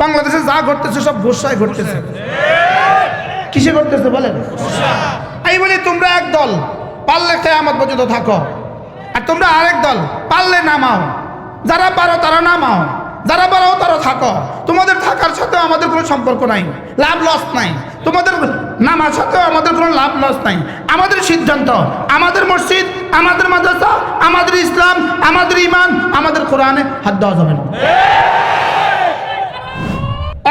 বাংলাদেশে যা ঘটতেছে সব ঘোষায় ঘটতেছে। কিসে ঘটতেছে বলেন? এই বলি তোমরা এক দল পারলে কিয়ামত পর্যন্ত থাকো, আর তোমরা আরেক দল পারলে নামাও। যারা পারো তারা নামাও, যারা পারো তারা থাকো। তোমাদের থাকার সাথে আমাদের কোনো সম্পর্ক নাই, লাভ লস নাই। তোমাদের নামার সাথেও আমাদের কোনো লাভ লস নাই। আমাদের সিদ্ধান্ত, আমাদের মসজিদ, আমাদের মাদ্রাসা, আমাদের ইসলাম, আমাদের ইমান, আমাদের কোরআনে হাত দেওয়া যাবে না।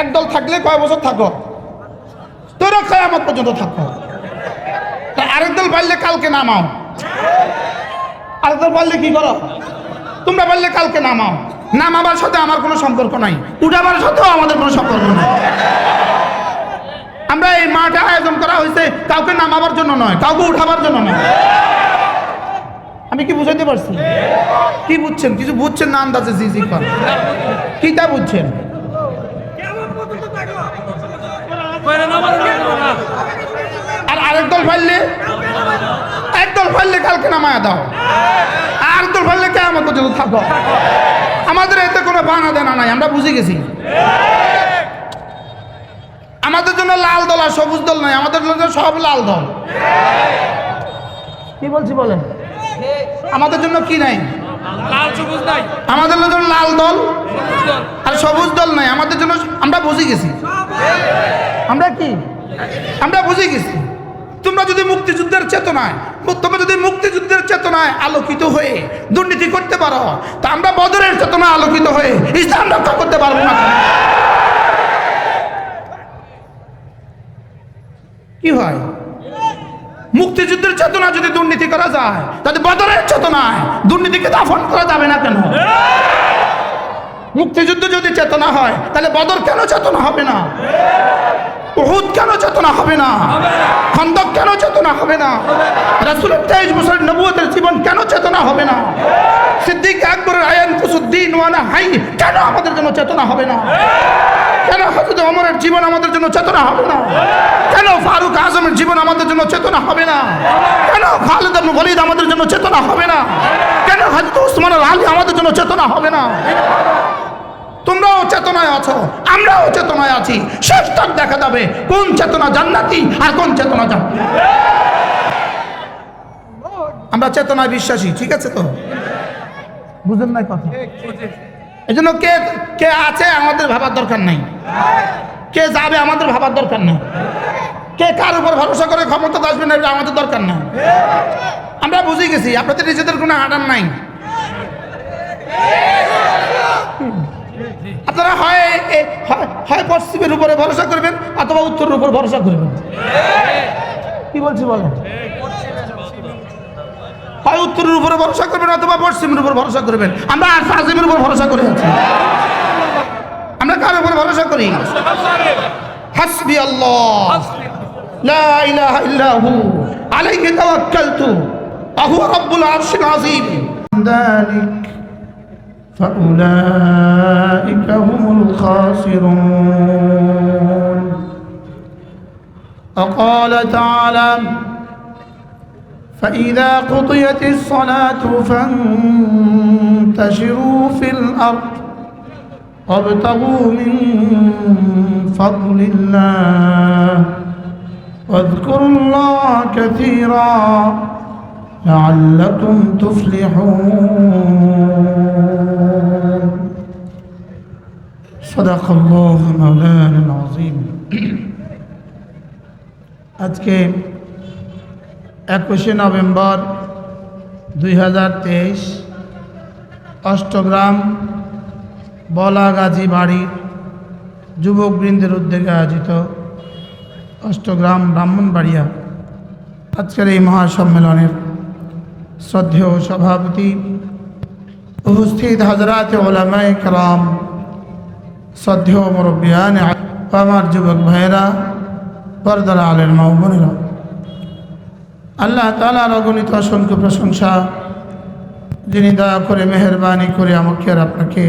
একদল থাকলে কয় বছর থাকো? তোরা কিয়ামত পর্যন্ত থাকো। আরেক দল পারলে কালকে নামাও। আরেক দল পারলে কি করো? তোমরা পারলে কালকে নামাও। নামাবার সাথে আমার কোনো সম্পর্ক নাই, উঠাবার সাথেও আমাদের কোনো সম্পর্ক নাই। আমরা এই মাঠে আয়োজন করা হয়েছে কাউকে নামাবার জন্য নয়, কাউকে উঠাবার জন্য নয়। আমি কি বুঝাইতে পারছি? কি বুঝছেন? কিছু বুঝছেন না? আন্দাজে জি জি কর। কি তা বুঝছেন? আর আরেক দল ফাইলে, একদল ফাইলে কালকে নামায়া দাও, আর দল ফাইলে কিয়ামত পর্যন্ত থাকো। আমাদের এতে কোনো বানা দেনা নাই, আমরা বুঝে গেছি। আমাদের জন্য লাল দল আর সবুজ দল নাই, আমাদের জন্য সব লাল দল। কি বলছি বলেন? আমাদের জন্য কি নাই? লাল সবুজ নাই। আমাদের জন্য লাল দল আর সবুজ দল নাই, আমাদের জন্য। আমরা বুঝে গেছি। আমরা কি? আমরা বুঝে গেছি। তোমরা যদি মুক্তিযুদ্ধের চেতনায়, তোমরা যদি মুক্তিযুদ্ধের চেতনায় আলোকিত হয়ে দুর্নীতি করতে পারো, তা আমরা বদরের চেতনায় আলোকিত হয়ে ইসলাম রক্ষা করতে পারবো না। কি হয়? মুক্তিযুদ্ধের চেতনা যদি দুর্নীতি করা যায়, তাহলে বদরের চেতনায় দুর্নীতিকে দাফন করা যাবে না কেন? মুক্তিযুদ্ধ যদি চেতনা হয়, তাহলে বদর কেন চেতনা হবে না? উহুদ কেন চেতনা হবে না? খন্দক কেন চেতনা হবে না? রাসূলের 23 বছরের নবুয়তের জীবন কেন চেতনা হবে না? সিদ্দিক আকবরের আয়ান কুসুদ্দিন ওয়ানা হাই কেন আমাদের জন্য চেতনা হবে না? কেন হযরত ওমরের জীবন আমাদের জন্য চেতনা হবে না? কেন ফারুক আজমের জীবন আমাদের জন্য চেতনা হবে না? কেন খালিদ ইবনে ওয়ালিদ আমাদের জন্য চেতনা হবে না? কেন হযরত ওসমান আলী আমাদের জন্য চেতনা হবে না? তোমরাও চেতনায় আছো, আমরাও চেতনায় আছি। শেষ তক দেখা যাবে কোন চেতনা জান্নাতি আর কোন চেতনা জান্নাতি। আমরা চেতনায় বিশ্বাসী, ঠিক আছে তো? বুঝেন নাই কথা? এই জন্য কে কে আছে আমাদের ভাবার দরকার নাই, কে যাবে আমাদের ভাবার দরকার নাই, কে কার উপর ভরসা করে ক্ষমতা আসবে না এটা আমাদের দরকার নাই। আমরা বুঝে গেছি আপনাদের নিজেদের কোনো আডার নাই। আপনারা হয় পশ্চিমের উপরে ভরসা করবেন অথবা উত্তরের উপর ভরসা করবেন। কি বলছি বলেন? হয় উত্তরের উপরে ভরসা করবেন অথবা পশ্চিমের উপর ভরসা করবেন। আমরা আর আজিমের উপর ভরসা করে আছি। আমরা কার উপর ভরসা করি? হাসবি আল্লাহ লা ইলাহা ইল্লা হু আলাইহি তাওয়াক্কালতু ওয়া হুয়া রাব্বুল আরশিল আযীম। যালিক فأولئك هم الخاسرون. وقال تعالى فإذا قضيت الصلاة فانتشروا في الأرض وابتغوا من فضل الله واذكروا الله كثيرا لعلكم تفلحون. صدق الله مولانا العظيم. আজকে 21 নভেম্বর 2023 অষ্টগ্রাম বলাগাজী বাড়ির যুবকবৃন্দের উদ্যোগে আয়োজিত অষ্টগ্রাম ব্রাহ্মণবাড়িয়া আজকের এই মহাসম্মেলনের শ্রদ্ধেয় সভাপতি, উপস্থিত হযরত উলামায়ে কেরাম, শ্রদ্ধেয় মুরব্বিয়ান, আমার যুবক ভাইয়েরা, পর্দার আলের মা ও বোনেরা, আল্লাহ তাআলার অগণিত অসংখ্য প্রশংসা, যিনি দয়া করে মেহেরবানি করে আমাকে আর আপনাকে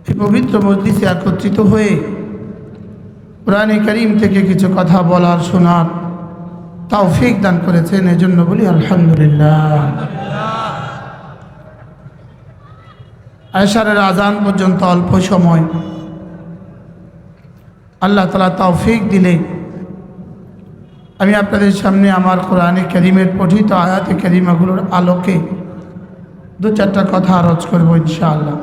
এই পবিত্র মজলিসে একত্রিত হয়ে কোরআনে কারীম থেকে কিছু কথা বলার, শোনার তৌফিক দান করেছেন। এজন্য বলি আলহামদুলিল্লাহ। আশারের আজান পর্যন্ত অল্প সময়, আল্লাহ তাআলা তৌফিক দিলে আমি আপনাদের সামনে আমার কোরআনে কারীমের পঠিত আয়াতে কারিমাগুলোর আলোকে দু চারটা কথা আরজ করব ইনশাআল্লাহ।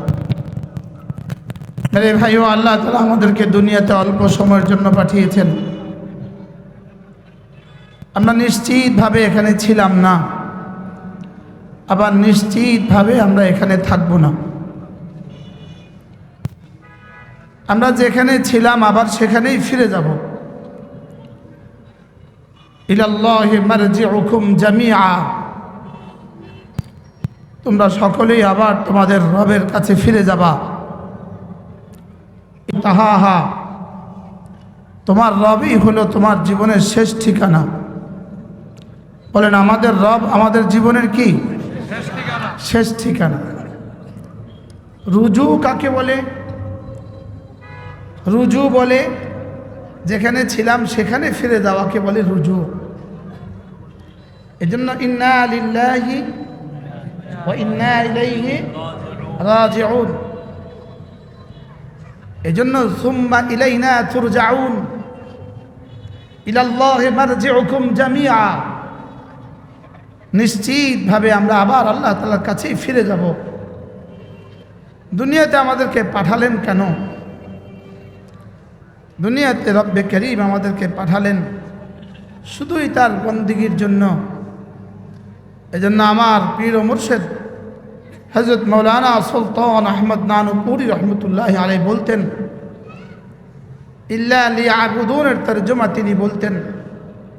মেরে ভাইও, আল্লাহ তাআলা আমাদেরকে দুনিয়াতে অল্প সময়ের জন্য পাঠিয়েছেন। আমরা নিশ্চিতভাবে এখানে ছিলাম না, আবার নিশ্চিতভাবে আমরা এখানে থাকব না। আমরা যেখানে ছিলাম আবার সেখানেই ফিরে যাব। ইলাল্লাহি মারজিউকুম জামিআ, তোমরা সকলেই আবার তোমাদের রবের কাছে ফিরে যাবা। তাহাহা, তোমার রবই হলো তোমার জীবনের শেষ ঠিকানা। বলেন, আমাদের রব আমাদের জীবনের কি শেষ ঠিকানা। রুজু কাকে বলে? রুজু বলে যেখানে ছিলাম সেখানে ফিরে যাওয়াকে বলে রুজু। এজন্য ইন্না লিল্লাহি ওয়া ইন্না ইলাইহি রাজিউন, এজন্য সুম্মা ইলাইনা তুরজাউন, ইলাল্লাহি মারজিউকুম জামিআ, নিশ্চিতভাবে আমরা আবার আল্লাহ তাআলার কাছেই ফিরে যাব। দুনিয়াতে আমাদেরকে পাঠালেন কেন? দুনিয়াতে রব্বে করিম আমাদেরকে পাঠালেন শুধুই তার বন্দেগীর জন্য। এজন্য আমার পীর ও মুর্শিদ হযরত মাওলানা সুলতান আহমদ নানুপুরি রহমতুল্লাহি আলাইহি বলতেন, ইল্লা লিয়াবুদুনের তরজমা তিনি বলতেন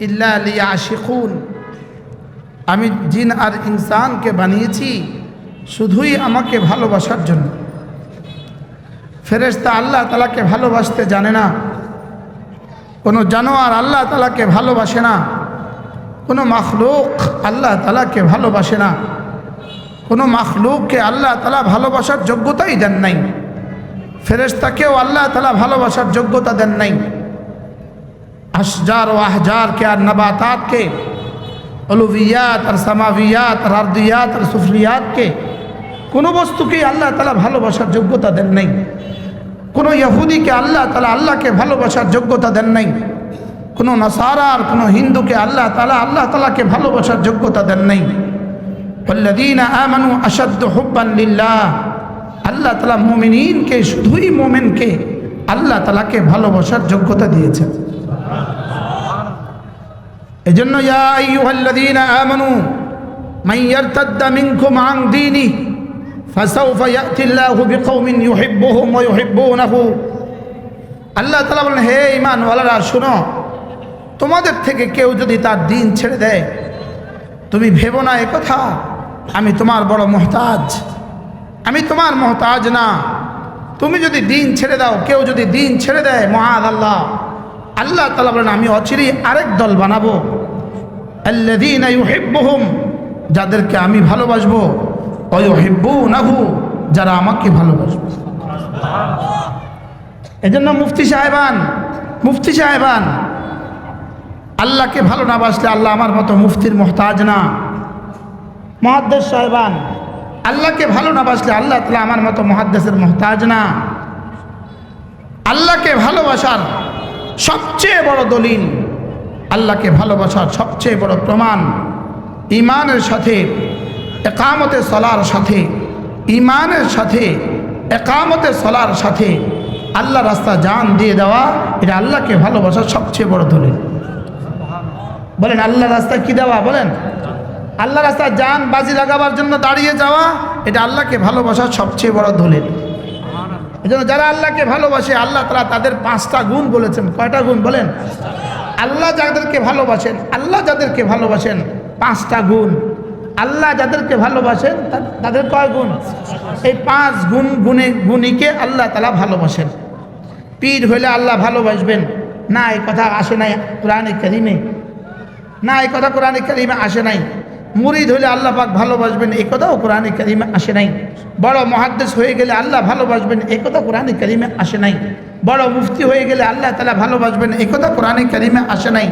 ইল্লা লিয়াশিকুন, আমি জিন আর ইনসানকে বানিয়েছি শুধুই আমাকে ভালোবাসার জন্য। ফেরেশতা আল্লাহ তাআলাকে ভালোবাসতে জানে না, কোনো জানোয়ার আল্লাহ তাআলাকে ভালোবাসে না, কোনো মাখলুক আল্লাহ তাআলাকে ভালোবাসে না, কোনো মাখলুককে আল্লাহ তাআলা ভালোবাসার যোগ্যতাই দেন নাই। ফেরেশতাকেও আল্লাহ তাআলা ভালোবাসার যোগ্যতা দেন নাই। আশজার ও আহজারকে আর নবাতাতকে, অলুভিয়াত আর সামাভিয়াত আর আরদিয়াত আর সুফলিয়াতকে, কোনো বস্তুকেই আল্লাহ তাআলা ভালোবাসার যোগ্যতা দেন নাই। কোনো ইহুদিকে আল্লাহ তাআলা আল্লাহকে ভালোবাসার যোগ্যতা দেন নাই। কোনো নাসারা আর কোনো হিন্দুকে আল্লাহ তাআলাকে ভালোবাসার যোগ্যতা দেন নাই। ওয়াল্লাযীনা আমানু আশাদ্দু হুব্বান লিল্লাহ, আল্লাহ তাআলা মুমিনিনকে, শুধুই মুমিনকে আল্লাহ তাআলাকে ভালোবাসার যোগ্যতা দিয়েছেন। এজন্য ইয়া আইয়ুহাল্লাযীনা আমানু মান ইয়ারতাদ্দা মিনকুম আন দীনিহি ফাসাউফা ইয়াতিল্লাহু বিকওমিন ইউহিব্বুহুম ওয়া ইউহিব্বুনাহু, আল্লাহ তাআলা বলেন, হে ঈমানওয়ালারা শুনো, তোমাদের থেকে কেউ যদি তার দ্বীন ছেড়ে দেয়, তুমি ভেবো না একথা আমি তোমার বড় মুহতাজ, আমি তোমার মুহতাজ না। তুমি যদি দ্বীন ছেড়ে দাও, কেউ যদি দ্বীন ছেড়ে দেয়, মুআযাল্লাহ, আল্লাহ তাআলা বলেন আমি অচিরেই আরেক দল বানাবো, আল্লাযীনা ইউহিব্বুহুম, যাদেরকে আমি ভালোবাসবো, ওয়া ইউহিব্বুনাহু, যারা আমাকে ভালোবাসবে। এজন্য মুফতি সাহেবান আল্লাহকে ভালো না বাসলে আল্লাহ আমার মতো মুফতির মুহতাজ না। মুহাদ্দিস সাহেবান আল্লাহকে ভালো না বাসলে আল্লাহ তাআলা আমার মতো মুহাদ্দিসের মুহতাজ না। আল্লাহকে ভালোবাসার সবচেয়ে বড় দলিল, আল্লাহকে ভালোবাসার সবচেয়ে বড় প্রমাণ, ঈমানের সাথে একামতে সলার সাথে, ঈমানের সাথে একামতে সলার সাথে আল্লাহ রাস্তা জান দিয়ে দেওয়া, এটা আল্লাহকে ভালোবাসার সবচেয়ে বড় দলিল। বলেন আল্লাহ রাস্তা কি দেওয়া? বলেন আল্লাহ রাস্তা জান বাজি লাগাবার জন্য দাঁড়িয়ে যাওয়া, এটা আল্লাহকে ভালোবাসার সবচেয়ে বড় দলিল। এজন্য যারা আল্লাহকে ভালোবাসে আল্লাহ তাআলা তাদের 5টা গুণ বলেছেন। কয়টা গুণ বলেন? আল্লাহ যাদেরকে ভালোবাসেন, আল্লাহ যাদেরকে ভালোবাসেন 5টা গুণ। আল্লাহ যাদেরকে ভালোবাসেন তাদের কয় গুণ? এই 5 গুণীকে আল্লাহ তাআলা ভালোবাসেন। পীর হইলে আল্লাহ ভালোবাসবেন না, এই কথা আসে নাই কোরআনে কারীমে, না এই কথা কোরআনে কারীমে আসে নাই। মুরিদ হইলে আল্লাহ পাক ভালোবাসবেন, এই কথাও কোরআনে কারীমে আসে নাই। বড় মুহাদ্দিস হয়ে গেলে আল্লাহ ভালোবাসবেন, এই কথা কোরআনে কারীমে আসে নাই। বড় মুফতি হয়ে গেলে আল্লাহ তাআলা ভালোবাসবেন, এই কথা কোরআনে কারীমে আসে নাই।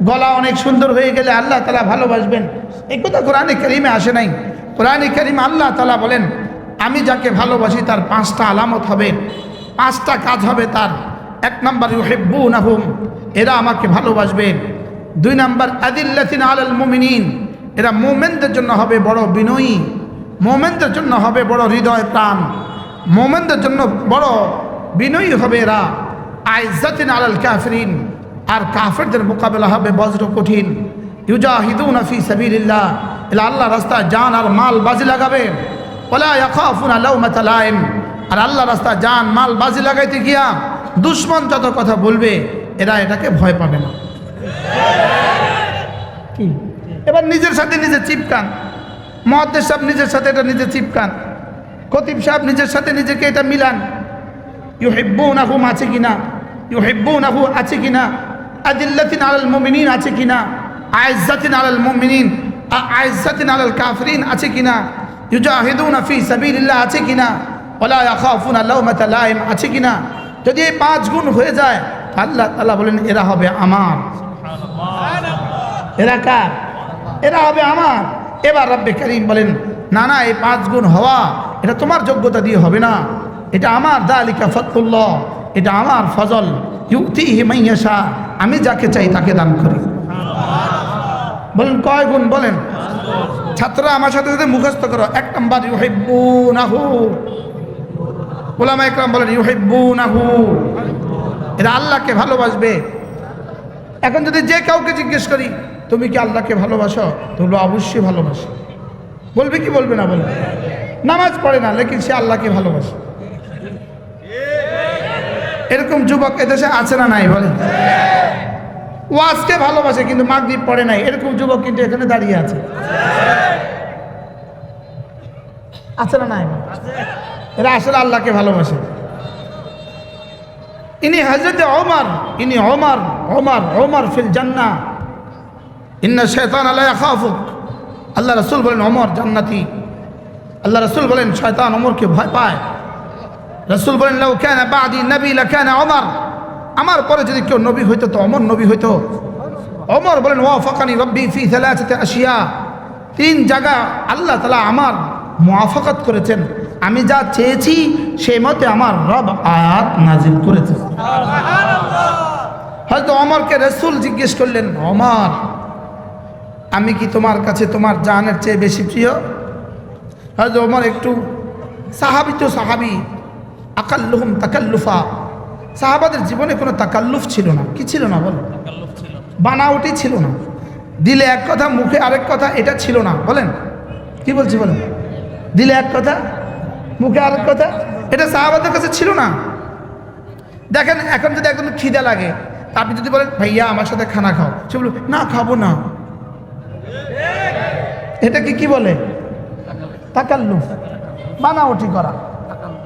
গলা অনেক সুন্দর হয়ে গেলে আল্লাহ তাআলা ভালোবাসবেন, এই কথা কোরআনে কারীমে আসে নাই। কোরআনে কারীমে আল্লাহ তাআলা বলেন, আমি যাকে ভালোবাসি তার 5টা আলামত হবে, 5টা কাজ হবে তার। এক নাম্বার ইউহিব্বুনাহুম, এরা আমাকে ভালোবাসবে। দুই নাম্বার আদিল্লাতিন আলাল মুমিনিন, এরা মুমিনদের জন্য হবে বড় বিনয়ী, মুমিনদের জন্য হবে বড় হৃদয় প্রাণ, মুমিনদের জন্য বড় বিনয়ী হবে এরা। আইজ্জাতিন আলাল কাফিরিন, আর কাফেরদের মোকাবেলা হবে বজ্র কঠিন। ইউজাহিদুনা ফি সাবিলিল্লাহ, এরা আল্লাহ রাস্তায় জান আর মাল বাজি লাগাবে। ওয়ালা ইয়াখাফুনা লাওমাতা লাইম, আর আল্লাহ রাস্তায় জান মাল বাজি লাগাইতে গিয়া দুশ্মন যত কথা বলবে এরা এটাকে ভয় পাবে না। কি এবার নিজের সাথে নিজে চিপকান, মুহাদ্দিস সাহেব নিজের সাথে এটা নিজে চিপকান, খতিব সাহেব নিজের সাথে নিজেকে এটা মিলান। ইউহিব্বুনাহুম আছে কিনা, ইউহিব্বুনাহু আছে কিনা, আদিল্লাতিন আলাল মুমিনিন আছে কিনা, আইজ্জাতিন আলাল মুমিনিন আইজ্জাতিন আলাল কাফিরিন আছে কিনা, ইউজাহিদুনা ফি সাবিলিল্লাহ আছে কিনা, ওয়ালা ইয়াখাফুনা লাওমাতা লাইম আছে কিনা। যদি এই 5 গুণ হয়ে যায় আল্লাহ তাআলা বলেন এরা হবে আমার। এরা কার? এরা হবে আমার। এবার রব্বে করিম বলেন না না, এই 5 গুণ হওয়া এটা তোমার যোগ্যতা দিয়ে হবে না, এটা আমার যালিকা ফাদলুল্লাহ, এটা আমার ফজল। ইউতিহি মান ইয়াশা, আমি যাকে চাই তাকে দান করি। বলেন কয় গুণ? বলেন ছাত্ররা আমার সাথে সাথে মুখস্থ করো। 1 নাম্বার ইউহিব্বুনাহু, উলামা ইকরাম বলেন ইউহিব্বুনাহু, এরা আল্লাহকে ভালোবাসবে। এখন যদি যে কাউকে জিজ্ঞেস করি তুমি কি আল্লাহকে ভালোবাসো, বলবো অবশ্যই ভালোবাসো। বলবে কি বলবে না? বলবে। নামাজ পড়ে না লেকিন সে আল্লাহকে ভালোবাসে। এরকম যুবক এদেশে আছে না নাই? বলেন। ওয়াজকে ভালোবাসে কিন্তু মাগরিব পড়ে নাই, এরকম যুবক কিন্তু এখানে দাঁড়িয়ে আছে। আছে না নাই? এরা আসলে আল্লাহকে ভালোবাসে। ইনি হযরত ওমর, ইনি ওমর ওমর ওমর ফিল জান্নাহ, ইন্না শাইতান লা ইয়াখাফুক। আল্লাহ রাসূল বলেন ওমর জান্নাতি। আল্লাহ রাসূল বলেন শয়তান ওমরকে ভয় পায়। রাসূল বলেন লাউ কানা বাদি নবী লাকানা ওমর, আমার পরে যদি কেউ নবী হইতো তো ওমর নবী হইতো। ওমর বলেন ওয়াফাকানি রব্বি ফি সালাসাতি আশিয়া, 3 জায়গা আল্লাহ তাআলা আমার মুওয়াফাকাত করেছেন, আমি যা চেয়েছি সেই মতে আমার রব আয়াত নাজিল করেছে। হযরত ওমরকে রাসূল জিজ্ঞেস করলেন ওমর আমি কি তোমার কাছে তোমার জানের চেয়ে বেশি প্রিয়? হযরত ওমর একটু সাহাবী তো সাহাবী, আকাল্লুহুম তাকাল্লুফা, সাহাবাদের জীবনে কোনো তাকাল্লুফ ছিল না। কি ছিল না? বলেন। বানাওটি ছিল না, দিলে এক কথা মুখে আরেক কথা, এটা ছিল না। বলেন কি বলছি? বলেন। দিলে এক কথা মুখে আরেক কথা, এটা সাহাবাদের কাছে ছিল না। দেখেন এখন যদি একদম খিদে লাগে আপনি যদি বলেন ভাইয়া আমার সাথে খানা খাও, সে বলবে না খাবো না। এটাকে কি বলে? তাকাল্লুফ, বানাওটি করা,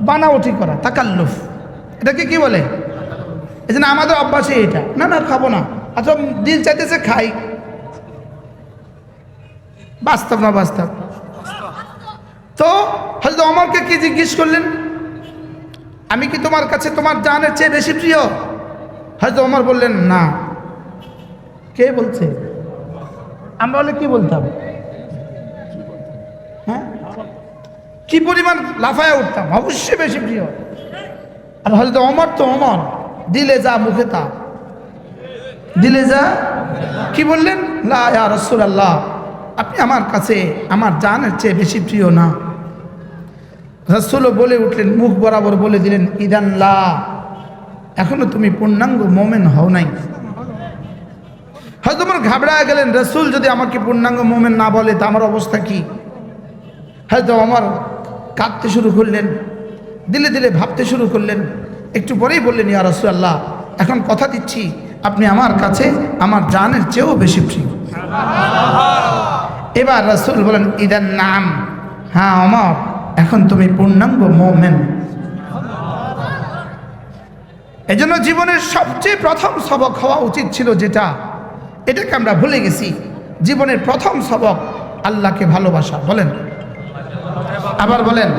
বানাওটি করা তাকাল্লুফ। এটাকে কি বলে? এই জন্য আমাদের অভ্যাসে এটা, না না খাবো না, আচ্ছা দিল চাইতেছে খাই। বাস্তব না বাস্তব? তো হযরত ওমরকে কি জিজ্ঞেস করলেন আমি কি তোমার কাছে তোমার জানের চেয়ে বেশি প্রিয়? হযরত ওমর বললেন না। কে বলছে? আমরা বলে কি বলতাম? হ্যাঁ, কি পরিমাণ লাফায় উঠতাম, অবশ্যই বেশি প্রিয়। আর হযরত ওমর তো ওমর, দিলে যা মুখে তা, দিলে যা। কি বললেন? লা ইয়া রাসূলুল্লাহ, আপনি আমার কাছে আমার জানের চেয়ে বেশি প্রিয় না। রাসূলও বলে উঠলেন, মুখ বরাবর বলে দিলেন ইদান লা, এখনো তুমি পূর্ণাঙ্গ মুমিন হও নাই। হযরত ওমর ঘাবড়ায় গেলেন, রাসূল যদি আমাকে পূর্ণাঙ্গ মুমিন না বলে তা আমার অবস্থা কি? হযরত ওমর কাঁদতে শুরু করলেন, দিলে দিলে ভাবতে শুরু করলেন। একটু পরেই বললেন ইয়া রাসূলুল্লাহ, এখন কথা দিচ্ছি আপনি আমার কাছে আমার জানের চেয়েও বেশি প্রিয়। এবার রাসূল বলেন ইদান নাম, হ্যাঁ ওমর এখন তুমি পূর্ণাঙ্গ মুমিন। এজন্য জীবনের সবচেয়ে প্রথম সবক হওয়া উচিত ছিল যেটা, এটাকে আমরা ভুলে গেছি। জীবনের প্রথম সবক আল্লাহকে ভালোবাসা। বলেন, আবার বলেন,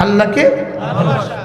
আল্লাহকে ভালোবাসা।